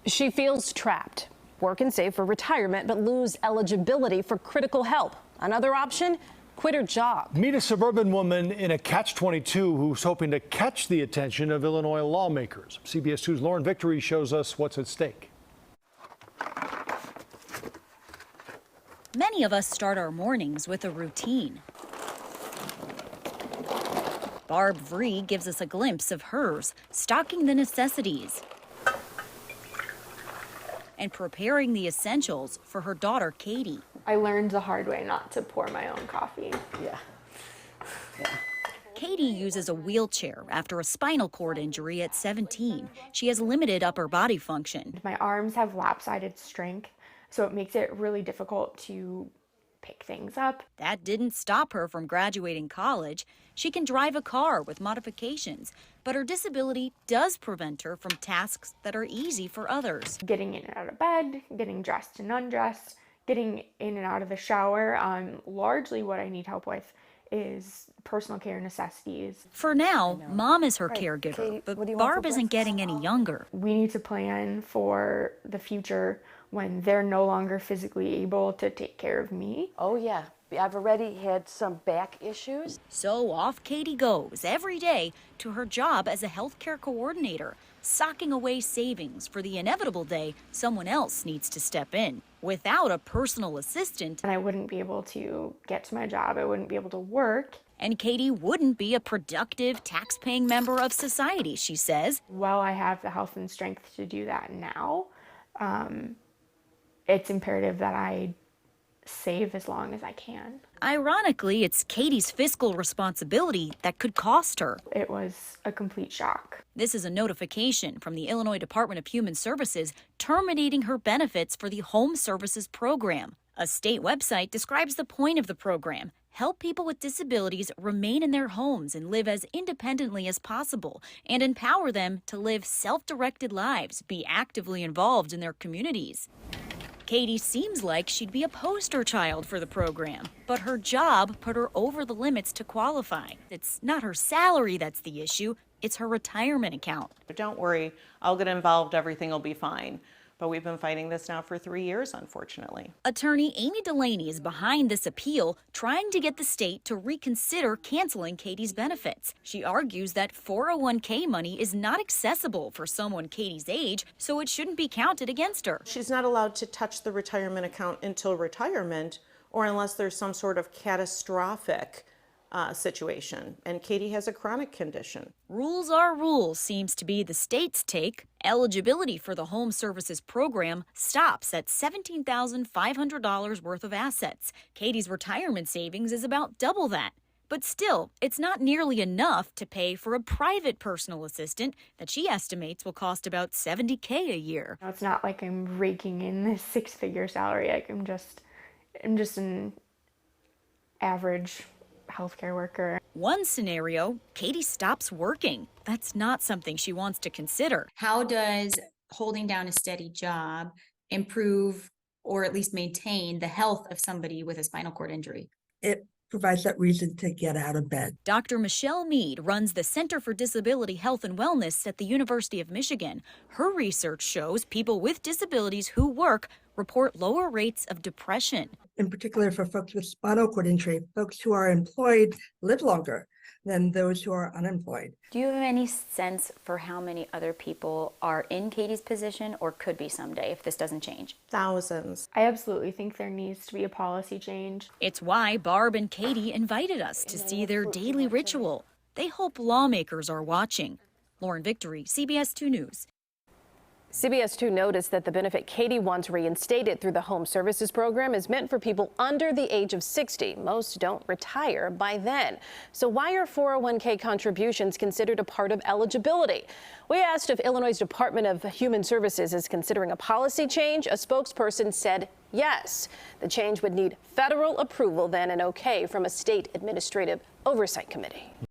She feels trapped. Work and save for retirement, but lose eligibility for critical help. Another option? Quit her job. Meet a suburban woman in a catch-22 who's hoping to catch the attention of Illinois lawmakers. CBS 2's Lauren Victory shows us what's at stake. Many of us start our mornings with a routine. Barb Vree gives us a glimpse of hers, stocking the necessities and preparing the essentials for her daughter, Katie. I learned the hard way not to pour my own coffee. Yeah. Katie uses a wheelchair after a spinal cord injury at 17. She has limited upper body function. My arms have lopsided strength, so it makes it really difficult to pick things up. That didn't stop her from graduating college. She can drive a car with modifications, but her disability does prevent her from tasks that are easy for others. Getting in and out of bed, getting dressed and undressed, getting in and out of the shower. Largely what I need help with is personal care necessities. For now, Mom is her caregiver, but Barb isn't getting any younger. We need to plan for the future when they're no longer physically able to take care of me. Oh, yeah. I've already had some back issues. So off Katie goes every day to her job as a healthcare coordinator, socking away savings for the inevitable day someone else needs to step in. Without a personal assistant, and I wouldn't be able to get to my job, I wouldn't be able to work. And Katie wouldn't be a productive, tax-paying member of society, she says. While I have the health and strength to do that now, it's imperative that I save as long as I can. Ironically, it's Katie's fiscal responsibility that could cost her. It was a complete shock. This is a notification from the Illinois Department of Human Services terminating her benefits for the Home Services Program. A state website describes the point of the program: help people with disabilities remain in their homes and live as independently as possible, and empower them to live self-directed lives, be actively involved in their communities. Katie seems like she'd be a poster child for the program, but her job put her over the limits to qualify. It's not her salary that's the issue, it's her retirement account. Don't worry, I'll get involved, everything will be fine. But we've been fighting this now for 3 years, unfortunately. Attorney Amy Delaney is behind this appeal, trying to get the state to reconsider canceling Katie's benefits. She argues that 401k money is not accessible for someone Katie's age, so it shouldn't be counted against her. She's not allowed to touch the retirement account until retirement, or unless there's some sort of catastrophic situation, and Katie has a chronic condition. Rules are rules seems to be the state's take. Eligibility for the Home Services Program stops at $17,500 worth of assets. Katie's retirement savings is about double that. But still, it's not nearly enough to pay for a private personal assistant that she estimates will cost about $70K a year. It's not like I'm raking in this six-figure salary. Like I'm just an average healthcare worker. One scenario, Katie stops working. That's not something she wants to consider. How does holding down a steady job improve or at least maintain the health of somebody with a spinal cord injury? It provides that reason to get out of bed. Dr. Michelle Mead runs the Center for Disability Health and Wellness at the University of Michigan. Her research shows people with disabilities who work report lower rates of depression. In particular, for folks with spinal cord injury, folks who are employed live longer than those who are unemployed. Do you have any sense for how many other people are in Katie's position or could be someday if this doesn't change? Thousands. I absolutely think there needs to be a policy change. It's why Barb and Katie invited us to see their daily ritual. They hope lawmakers are watching. Lauren Victory, CBS 2 News. CBS 2 noticed that the benefit Katie wants reinstated through the Home Services Program is meant for people under the age of 60. Most don't retire by then. So why are 401k contributions considered a part of eligibility? We asked if Illinois' Department of Human Services is considering a policy change. A spokesperson said yes. The change would need federal approval then and okay from a state administrative oversight committee.